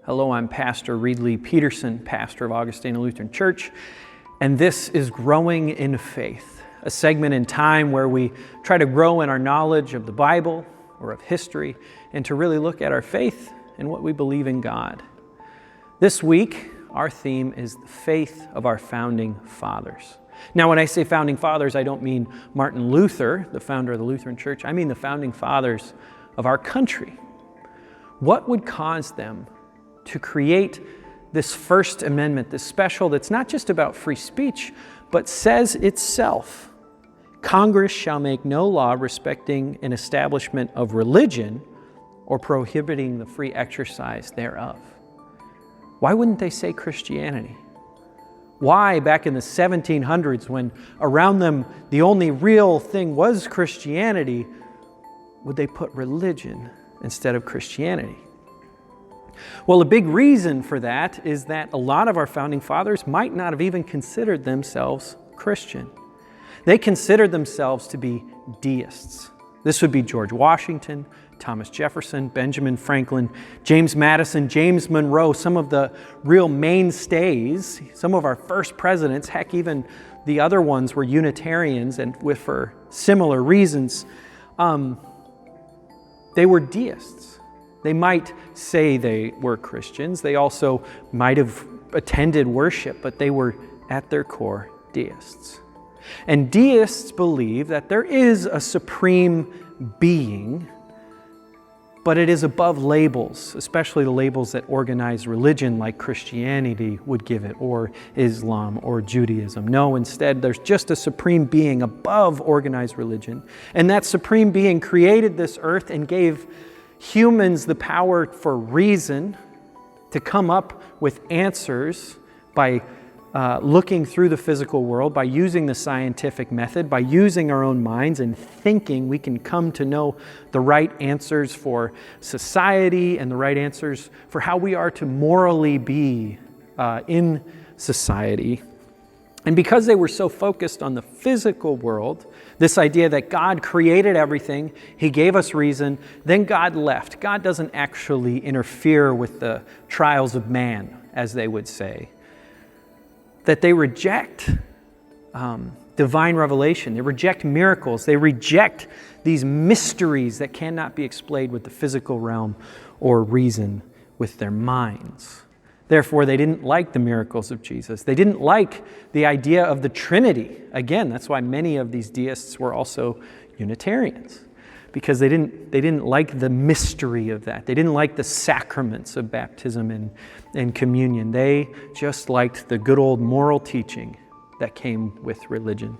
Hello, I'm Pastor Reedley Peterson, pastor of Augustana Lutheran Church, and this is Growing in Faith, a segment in time where we try to grow in our knowledge of the Bible or of history and to really look at our faith and what we believe in God. This week, our theme is the faith of our founding fathers. Now, when I say founding fathers, I don't mean Martin Luther, the founder of the Lutheran Church. I mean the founding fathers of our country. What would cause them to create this First Amendment, this special that's not just about free speech, but says itself, Congress shall make no law respecting an establishment of religion or prohibiting the free exercise thereof? Why wouldn't they say Christianity? Why, back in the 1700s, when around them the only real thing was Christianity, would they put religion instead of Christianity? Well, a big reason for that is that a lot of our founding fathers might not have even considered themselves Christian. They considered themselves to be deists. This would be George Washington, Thomas Jefferson, Benjamin Franklin, James Madison, James Monroe, some of the real mainstays, some of our first presidents, heck, even the other ones were Unitarians and for similar reasons. They were deists. They might say they were Christians. They also might have attended worship, but they were at their core deists. And deists believe that there is a supreme being, but it is above labels, especially the labels that organized religion like Christianity would give it, or Islam or Judaism. No, instead, there's just a supreme being above organized religion. And that supreme being created this earth and gave humans the power for reason to come up with answers by looking through the physical world, by using the scientific method, by using our own minds and thinking, we can come to know the right answers for society and the right answers for how we are to morally be in society. And because they were so focused on the physical world, this idea that God created everything, He gave us reason, then God left. God doesn't actually interfere with the trials of man, as they would say. That they reject divine revelation, they reject miracles, they reject these mysteries that cannot be explained with the physical realm or reason with their minds. Therefore, they didn't like the miracles of Jesus. They didn't like the idea of the Trinity. Again, that's why many of these deists were also Unitarians, because they didn't like the mystery of that. They didn't like the sacraments of baptism and communion. They just liked the good old moral teaching that came with religion.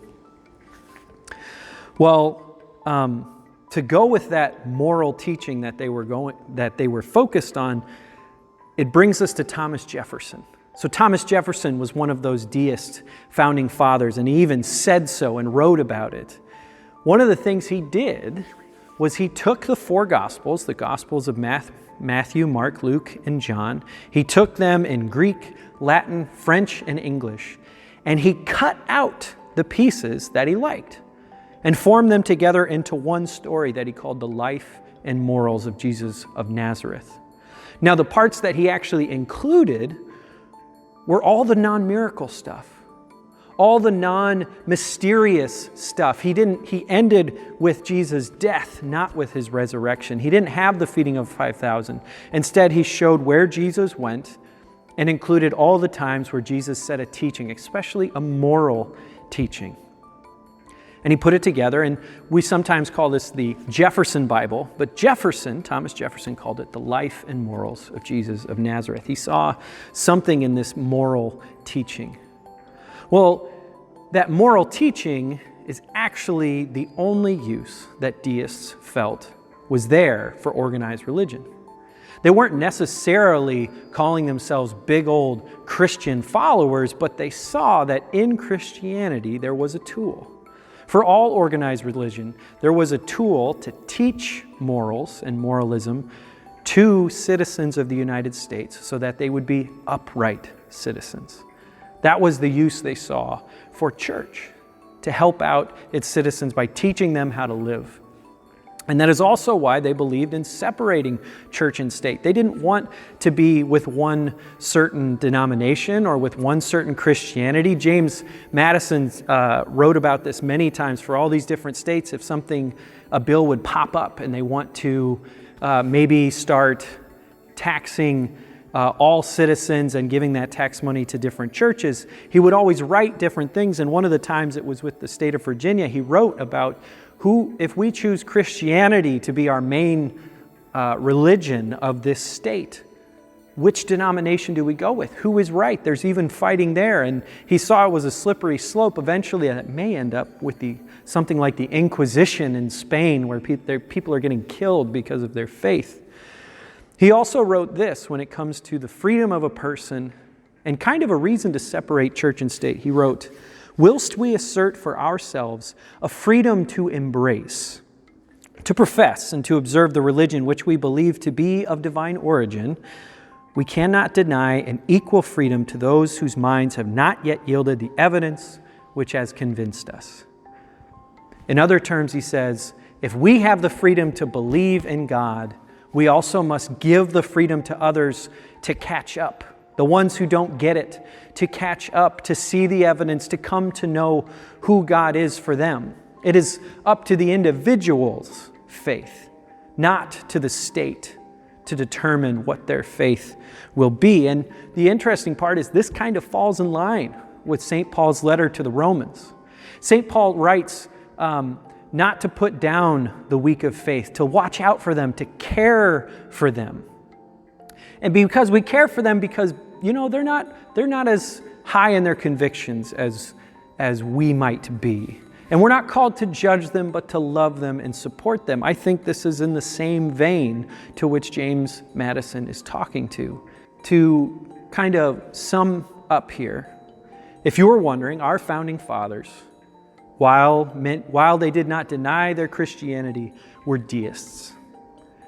Well, to go with that moral teaching that they were focused on, it brings us to Thomas Jefferson. So Thomas Jefferson was one of those deist founding fathers, and he even said so and wrote about it. One of the things he did was he took the four Gospels, the Gospels of Matthew, Mark, Luke, and John. He took them in Greek, Latin, French, and English, and he cut out the pieces that he liked and formed them together into one story that he called the life and morals of Jesus of Nazareth. Now, the parts that he actually included were all the non-miracle stuff, all the non-mysterious stuff. He ended with Jesus' death, not with his resurrection. He didn't have the feeding of 5,000. Instead, he showed where Jesus went and included all the times where Jesus said a teaching, especially a moral teaching. And he put it together, and we sometimes call this the Jefferson Bible, but Thomas Jefferson called it the life and morals of Jesus of Nazareth. He saw something in this moral teaching. Well, that moral teaching is actually the only use that deists felt was there for organized religion. They weren't necessarily calling themselves big old Christian followers, but they saw that in Christianity there was a tool. For all organized religion, there was a tool to teach morals and moralism to citizens of the United States so that they would be upright citizens. That was the use they saw for church, to help out its citizens by teaching them how to live. And that is also why they believed in separating church and state. They didn't want to be with one certain denomination or with one certain Christianity. James Madison wrote about this many times for all these different states. If a bill would pop up and they want to maybe start taxing all citizens and giving that tax money to different churches, he would always write different things. And one of the times it was with the state of Virginia, he wrote about if we choose Christianity to be our main religion of this state, which denomination do we go with? Who is right? There's even fighting there. And he saw it was a slippery slope eventually, and it may end up with something like the Inquisition in Spain, where people are getting killed because of their faith. He also wrote this when it comes to the freedom of a person and kind of a reason to separate church and state. He wrote, "Whilst we assert for ourselves a freedom to embrace, to profess, and to observe the religion which we believe to be of divine origin, we cannot deny an equal freedom to those whose minds have not yet yielded the evidence which has convinced us." In other terms, he says, if we have the freedom to believe in God, we also must give the freedom to others to catch up. The ones who don't get it, to catch up, to see the evidence, to come to know who God is for them. It is up to the individual's faith, not to the state, to determine what their faith will be. And the interesting part is this kind of falls in line with St. Paul's letter to the Romans. St. Paul writes not to put down the weak of faith, to watch out for them, to care for them. And because we care for them, because they're not as high in their convictions as we might be. And we're not called to judge them, but to love them and support them. I think this is in the same vein to which James Madison is talking to. To kind of sum up here, if you were wondering, our founding fathers, while they did not deny their Christianity, were deists.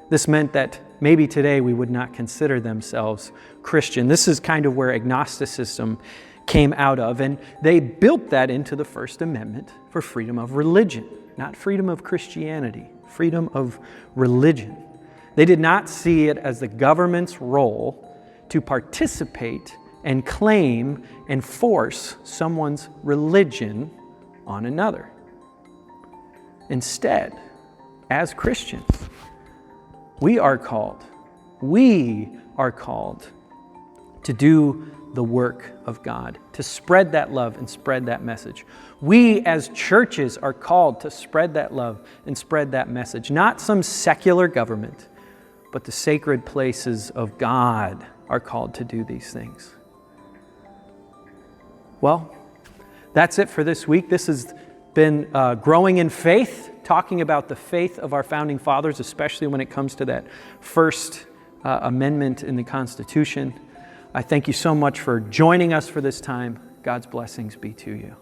This meant that maybe today we would not consider themselves Christian. This is kind of where agnosticism came out of, and they built that into the First Amendment for freedom of religion, not freedom of Christianity, freedom of religion. They did not see it as the government's role to participate and claim and force someone's religion on another. Instead, as Christians, we are called to do the work of God, to spread that love and spread that message. We as churches are called to spread that love and spread that message. Not some secular government, but the sacred places of God are called to do these things. Well, that's it for this week. This has been Growing in Faith, talking about the faith of our founding fathers, especially when it comes to that First Amendment in the Constitution. I thank you so much for joining us for this time. God's blessings be to you.